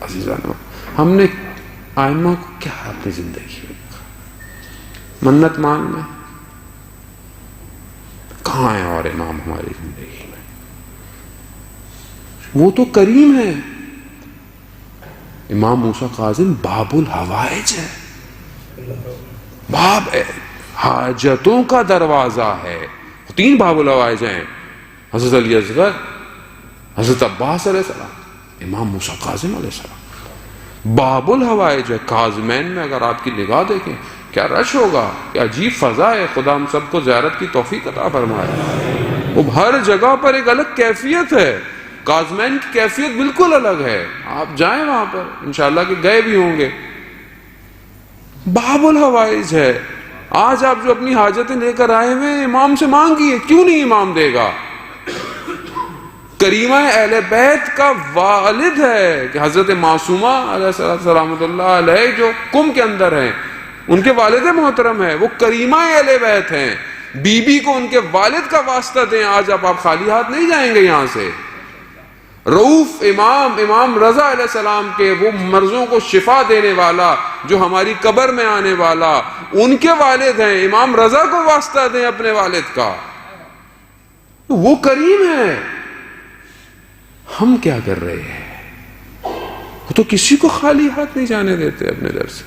عزیزانو، ہم نے آئمہ کو کیا اپنی زندگی میں منت ماننا ہے؟ کہاں ہے اور امام ہماری زندگی میں؟ وہ تو کریم ہے. امام موسیٰ کاظم باب الحوائج ہے، باب حاجتوں کا دروازہ ہے. 3 باب الحوائج ہیں، حضرت علی اصغر، حضرت عباس علیہ السلام، امام موسیٰ کاظم علیہ السلام. باب الحوائج ہے. کاظمین میں اگر آپ کی نگاہ دیکھیں کیا رش ہوگا، کیا عجیب فضا ہے. خدا ہم سب کو زیارت کی توفیق عطا فرمائے. وہ ہر جگہ پر ایک الگ کیفیت ہے. کاظمین کی کیفیت بالکل الگ ہے. آپ جائیں وہاں پر، انشاءاللہ کہ گئے بھی ہوں گے. باب الحوائج ہے. آج آپ جو اپنی حاجتیں لے کر آئے ہوئے امام سے مانگیے، کیوں نہیں امام دے گا؟ کریمہ اہل بیت کا والد ہے کہ حضرت معصومہ علیہ السلام اللہ علیہ جو کم کے اندر ہیں، ان کے والد محترم ہے، وہ کریمہ اہل بیت ہیں. بی بی کو ان کے والد کا واسطہ دیں. آج آپ خالی ہاتھ نہیں جائیں گے یہاں سے. رؤوف امام رضا علیہ السلام کے، وہ مرضوں کو شفا دینے والا، جو ہماری قبر میں آنے والا، ان کے والد ہیں. امام رضا کو واسطہ دیں اپنے والد کا. وہ کریم ہے. ہم کیا کر رہے ہیں؟ وہ تو کسی کو خالی ہاتھ نہیں جانے دیتے اپنے در سے.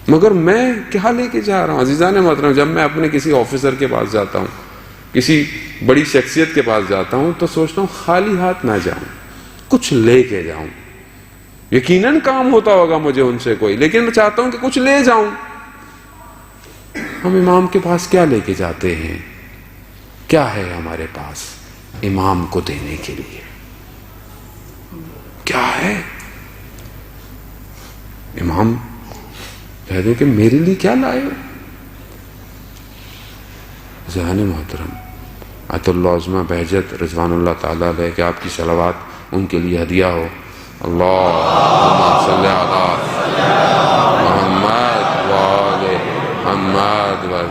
مگر میں کیا لے کے جا رہا ہوں؟ عزیزان محترم، جب میں اپنے کسی آفیسر کے پاس جاتا ہوں، کسی بڑی شخصیت کے پاس جاتا ہوں، تو سوچتا ہوں خالی ہاتھ نہ جاؤں، کچھ لے کے جاؤں. یقیناً کام ہوتا ہوگا مجھے ان سے کوئی، لیکن میں چاہتا ہوں کہ کچھ لے جاؤں. ہم امام کے پاس کیا لے کے جاتے ہیں؟ کیا ہے ہمارے پاس امام کو دینے کے لیے؟ کیا ہے؟ امام کہہ دے کہ میرے لیے کیا لائے ہو؟ ذہن محترم، آیت اللہ عظمہ بہجت رضوان اللہ تعالیٰ علیہ کہ آپ کی صلوات ان کے لیے ہدیہ ہو. اللہم صلی علی محمد وآل محمد وآل.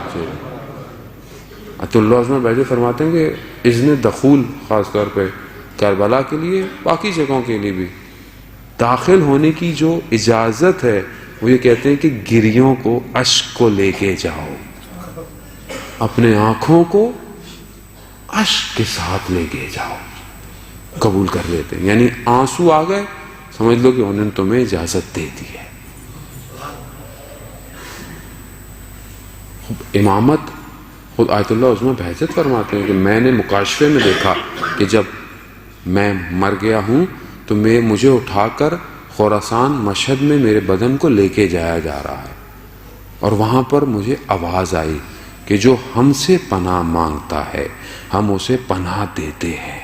آیت اللہ عظمہ بہجت فرماتے ہیں کہ اذن دخول خاص طور پہ کربلا کے لیے، باقی جگہوں کے لیے بھی داخل ہونے کی جو اجازت ہے، وہ یہ کہتے ہیں کہ گریوں کو، اشک کو لے کے جاؤ، اپنے آنکھوں کو اشک کے ساتھ لے کے جاؤ. قبول کر لیتے ہیں، یعنی آنسو آ گئے سمجھ لو کہ انہوں نے تمہیں اجازت دے دی ہے. امامت خود آیت اللہ عظمہ بہجت فرماتے ہیں کہ میں نے مکاشفے میں دیکھا کہ جب میں مر گیا ہوں تو مجھے اٹھا کر خراسان مشہد میں میرے بدن کو لے کے جایا جا رہا ہے، اور وہاں پر مجھے آواز آئی کہ جو ہم سے پناہ مانگتا ہے ہم اسے پناہ دیتے ہیں.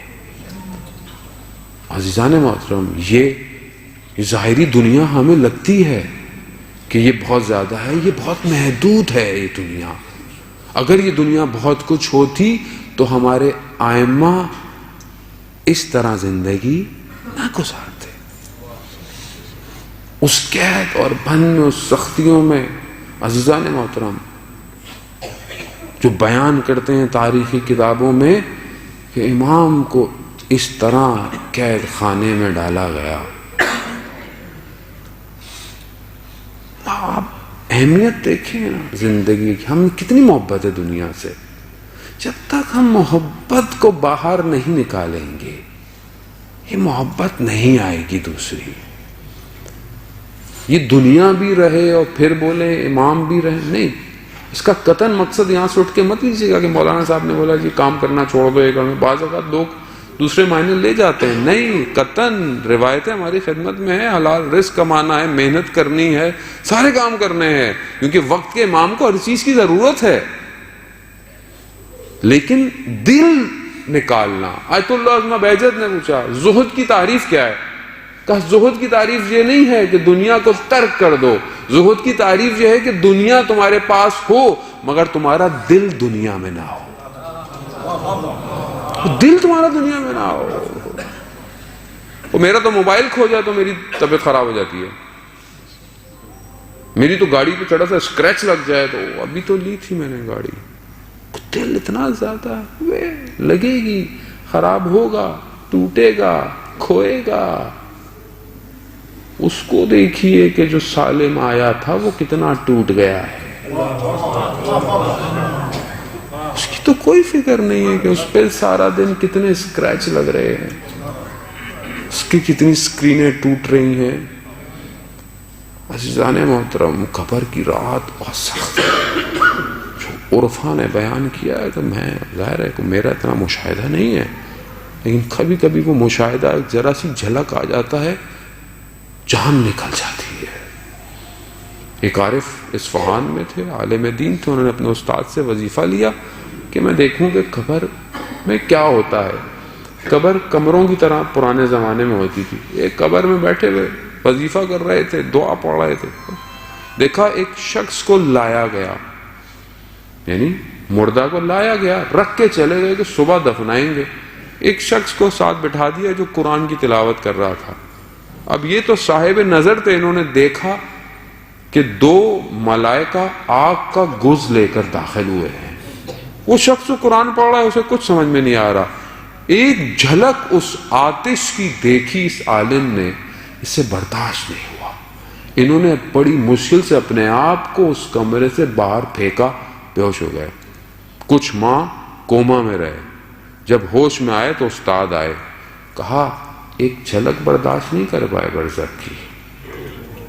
عزیزان محترم، یہ ظاہری دنیا ہمیں لگتی ہے کہ یہ بہت زیادہ ہے، یہ بہت محدود ہے. یہ دنیا، اگر یہ دنیا بہت کچھ ہوتی تو ہمارے آئمہ اس طرح زندگی نہ گزارتے. اس قید اور بند میں، اس سختیوں میں، عزیزان محترم، جو بیان کرتے ہیں تاریخی کتابوں میں کہ امام کو اس طرح قید خانے میں ڈالا گیا. آپ اہمیت دیکھیں نا زندگی کی. ہم کتنی محبت ہے دنیا سے. جب تک ہم محبت کو باہر نہیں نکالیں گے یہ محبت نہیں آئے گی. دوسری یہ دنیا بھی رہے اور پھر بولے امام بھی رہے، نہیں. اس کا قطعاً مقصد یہاں سے اٹھ کے مت لیجیے گا کہ مولانا صاحب نے بولا جی کام کرنا چھوڑ دو ایک میں. بعض اوقات لوگ دوسرے معنی لے جاتے ہیں. نہیں، قطعاً روایتیں ہماری خدمت میں ہیں. حلال رزق کمانا ہے، محنت کرنی ہے، سارے کام کرنے ہیں، کیونکہ وقت کے امام کو ہر چیز کی ضرورت ہے. لیکن دل نکالنا. آیت اللہ عظمہ بہجت نے پوچھا زہد کی تعریف کیا ہے؟ کہا زہد کی تعریف یہ نہیں ہے کہ دنیا کو ترک کر دو. زہد کی تعریف یہ ہے کہ دنیا تمہارے پاس ہو مگر تمہارا دل دنیا میں نہ ہو. دل تمہارا دنیا میں نہ ہو. میرا تو موبائل کھو جائے تو میری طبیعت خراب ہو جاتی ہے. میری تو گاڑی پہ چڑھا سا اسکریچ لگ جائے تو، ابھی تو لی تھی میں نے گاڑی، دل اتنا زیادہ لگے گی، خراب ہوگا، ٹوٹے گا، کھوئے گا. اس کو دیکھیے کہ جو سالم آیا تھا وہ کتنا ٹوٹ گیا ہے. اس کی تو کوئی فکر نہیں ہے کہ اس پہ سارا دن کتنے اسکریچ لگ رہے ہیں, اس کی کتنی سکرینیں ٹوٹ رہی ہیں. عزیزان محترم, قبر کی رات بہت سخت ہے. جو عرفا نے بیان کیا ہے تو میں ظاہر ہے کہ میرا اتنا مشاہدہ نہیں ہے, لیکن کبھی کبھی وہ مشاہدہ ایک ذرا سی جھلک آ جاتا ہے, جان نکل جاتی ہے. ایک عارف اصفہان میں تھے, عالم دین تھے, انہوں نے اپنے استاد سے وظیفہ لیا کہ میں دیکھوں کہ قبر میں کیا ہوتا ہے. قبر کمروں کی طرح پرانے زمانے میں ہوتی تھی. ایک قبر میں بیٹھے ہوئے وظیفہ کر رہے تھے, دعا پڑھ رہے تھے. دیکھا ایک شخص کو لایا گیا, یعنی مردہ کو لایا گیا, رکھ کے چلے گئے کہ صبح دفنائیں گے. ایک شخص کو ساتھ بٹھا دیا جو قرآن کی تلاوت کر رہا تھا. اب یہ تو صاحب نظر تھے, انہوں نے دیکھا کہ 2 ملائکہ آگ کا گز لے کر داخل ہوئے ہیں. وہ شخص جو قرآن پڑھ رہا ہے اسے کچھ سمجھ میں نہیں آ رہا. ایک جھلک اس آتش کی دیکھی اس عالم نے, اس سے برداشت نہیں ہوا. انہوں نے بڑی مشکل سے اپنے آپ کو اس کمرے سے باہر پھینکا, بے ہوش ہو گئے. کچھ ماہ کوما میں رہے, جب ہوش میں آئے تو استاد آئے, کہا ایک جھلک برداشت نہیں کر پائے برزخ کی,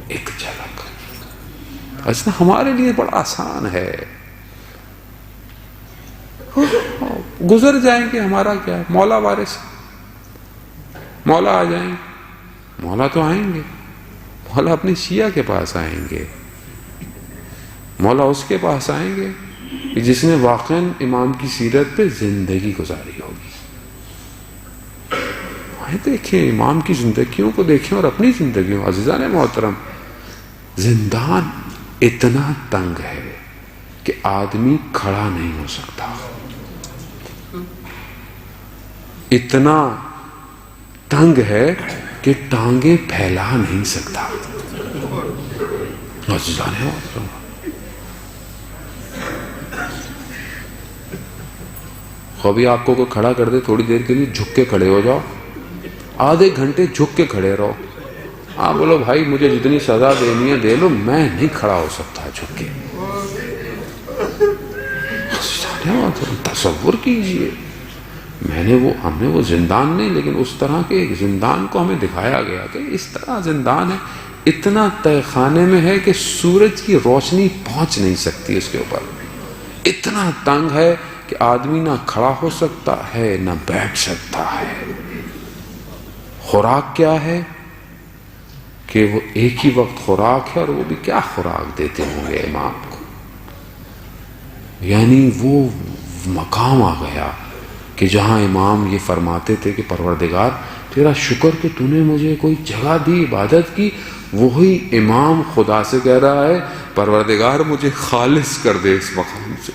ایک جھلک. ایسا ہمارے لیے بڑا آسان ہے, گزر جائیں گے, ہمارا کیا ہے, مولا وارث, مولا آ جائیں گے. مولا تو آئیں گے, مولا اپنے شیعہ کے پاس آئیں گے. مولا اس کے پاس آئیں گے جس نے واقعاً امام کی سیرت پہ زندگی گزاری ہوگی. دیکھیں امام کی زندگیوں کو دیکھیں اور اپنی زندگیوں. عزیزان محترم, زندان اتنا تنگ ہے کہ آدمی کھڑا نہیں ہو سکتا, اتنا تنگ ہے کہ ٹانگیں پھیلا نہیں سکتا. عزیزان محترم, خوابی آپ کو کھڑا کر دے تھوڑی دیر کے لیے, جھک کے کھڑے ہو جاؤ, آدھے گھنٹے جھک کے کھڑے رہو. ہاں بولو بھائی مجھے جتنی سزا دینی ہے دے لو, میں نہیں کھڑا ہو سکتا جھک کے. تصور کیجئے, ہم نے وہ زندان نہیں, لیکن اس طرح کے ایک زندان کو ہمیں دکھایا گیا کہ اس طرح زندان ہے, اتنا تہ خانے میں ہے کہ سورج کی روشنی پہنچ نہیں سکتی اس کے اوپر. اتنا تنگ ہے کہ آدمی نہ کھڑا ہو سکتا ہے نہ بیٹھ سکتا ہے. خوراک کیا ہے کہ وہ ایک ہی وقت خوراک ہے, اور وہ بھی کیا خوراک دیتے ہوں گے امام کو. یعنی وہ مقام آ گیا کہ جہاں امام یہ فرماتے تھے کہ پروردگار تیرا شکر کہ تو نے مجھے کوئی جگہ دی, عبادت کی. وہی امام خدا سے کہہ رہا ہے پروردگار مجھے خالص کر دے اس مقام سے,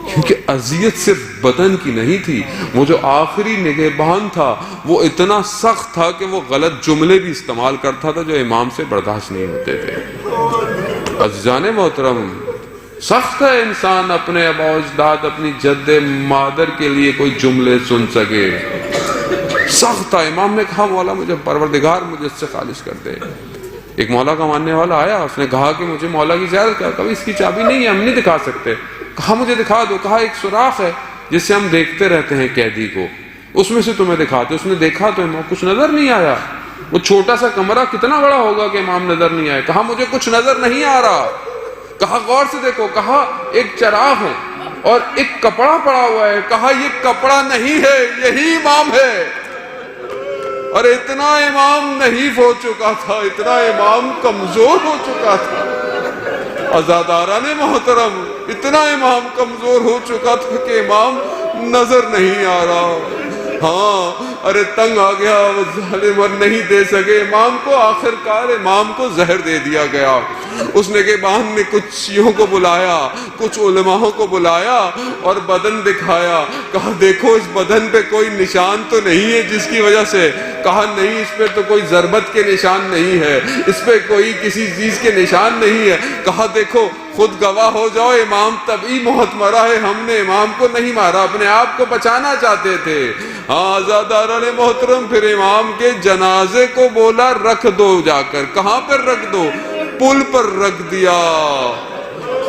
کیونکہ اذیت صرف بدن کی نہیں تھی. وہ جو آخری نگہبان تھا وہ اتنا سخت تھا کہ وہ غلط جملے بھی استعمال کرتا تھا جو امام سے برداشت نہیں ہوتے تھے. عزیزان محترم, سخت ہے انسان اپنے آباء و اجداد, اپنی جد مادر کے لیے کوئی جملے سن سکے. سخت تھا. امام نے کہا مولا مجھے پروردگار مجھے اس سے خالص کر دے. ایک مولا کا ماننے والا آیا, اس نے کہا کہ مجھے مولا کی زیارت کر. کبھی اس کی چابی نہیں ہے, ہم نہیں دکھا سکتے. کہا مجھے دکھا دو. کہا ایک سوراخ ہے جس سے ہم دیکھتے رہتے ہیں قیدی کو, اس میں سے تمہیں دکھاتے. اس نے دیکھا تو امام کچھ نظر نہیں آیا. وہ چھوٹا سا کمرہ کتنا بڑا ہوگا کہ امام نظر نہیں آئے. کہا مجھے کچھ نظر نہیں آ رہا. کہا غور سے دیکھو. کہا ایک چراغ ہے اور ایک کپڑا پڑا ہوا ہے. کہا یہ کپڑا نہیں ہے, یہی امام ہے. اور اتنا امام نحیف ہو چکا تھا, اتنا امام کمزور ہو چکا تھا. عزاداران محترم, اتنا امام کمزور ہو چکا تھا کہ امام نظر نہیں آ رہا. ہاں ارے تنگ آ گیا, وہ ظالم اور نہیں دے سکے امام کو. آخر کار امام کو زہر دے دیا گیا. اس نگہبان نے کچھ شیعوں کو بلایا، کچھ علماءوں کو بلایا اور بدن دکھایا، کہا دیکھو اس بدن پہ کوئی نشان تو نہیں ہے جس کی وجہ سے، کہا نہیں اس پہ تو کوئی ضربت کے نشان نہیں ہے، اس پہ کوئی کسی چیز کے نشان نہیں ہے، کہا دیکھو خود گواہ ہو جاؤ امام طبعی موت مرا ہے، ہم نے امام کو نہیں مارا، اپنے آپ کو بچانا چاہتے تھے۔ ہاں عزاداران محترم، پھر امام کے جنازے کو بولا رکھ دو، جا کر کہاں پر رکھ دو؟ پل پر رکھ دیا۔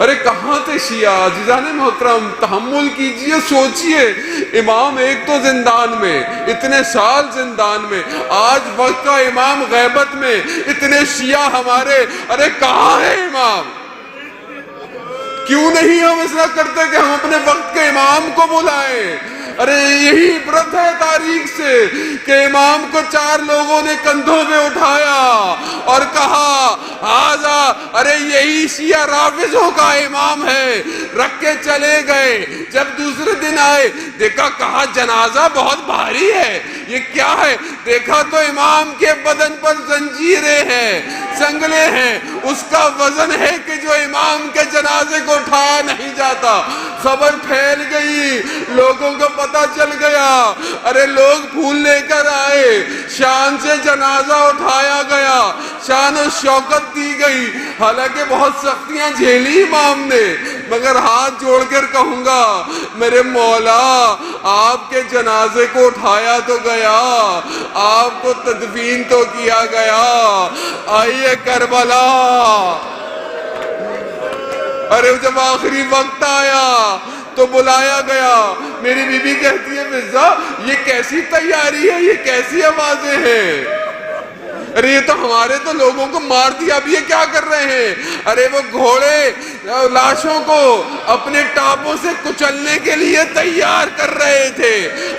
ارے کہاں تھے شیعہ؟ عزیزان محترم تحمل کیجئے، سوچئے، امام ایک تو زندان میں، اتنے سال زندان میں، آج وقت کا امام غیبت میں، اتنے شیعہ ہمارے، ارے کہاں ہے امام؟ کیوں نہیں ہم ایسا کرتے کہ ہم اپنے وقت کے امام کو بلائیں؟ ارے یہی عبرت ہے تاریخ سے کہ امام کو 4 لوگوں نے کندھوں پہ اٹھایا اور کہا آزا، ارے یہی شیعہ رافضوں کا امام ہے، رکھ کے چلے گئے۔ جب دوسرے دن آئے دیکھا، کہا جنازہ بہت بھاری ہے، یہ کیا ہے؟ دیکھا تو امام کے بدن پر زنجیریں ہیں، سنگلے ہیں، اس کا وزن ہے کہ جو امام کے جنازے کو اٹھایا نہیں جاتا۔ خبر پھیل گئی، لوگوں کو پتہ چل گیا، ارے لوگ پھول لے کر آئے، شان سے جنازہ اٹھایا گیا، شان و شوکت دی گئی۔ حالانکہ بہت سختیاں جھیلی امام نے، مگر ہاتھ جوڑ کر کہوں گا میرے مولا، آپ کے جنازے کو اٹھایا تو گیا، آپ کو تدفین تو کیا گیا، آئیے کربلا۔ ارے جب آخری وقت آیا تو بلایا گیا، میری بی بی کہتی ہے مرزا یہ کیسی تیاری ہے، یہ کیسی آوازیں ہیں؟ ارے یہ تو ہمارے تو لوگوں کو مار دیا، اب یہ کیا کر رہے ہیں؟ ارے وہ گھوڑے لاشوں کو اپنے ٹاپوں سے کچلنے کے لیے تیار کر رہے تھے۔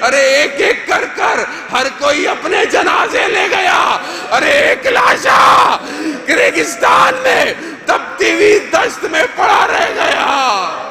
ارے ایک ایک کر کر ہر کوئی اپنے جنازے لے گیا۔ ارے ایک لاشا کرگستان میں تپتی ہوئی دشت میں پڑا رہ گیا۔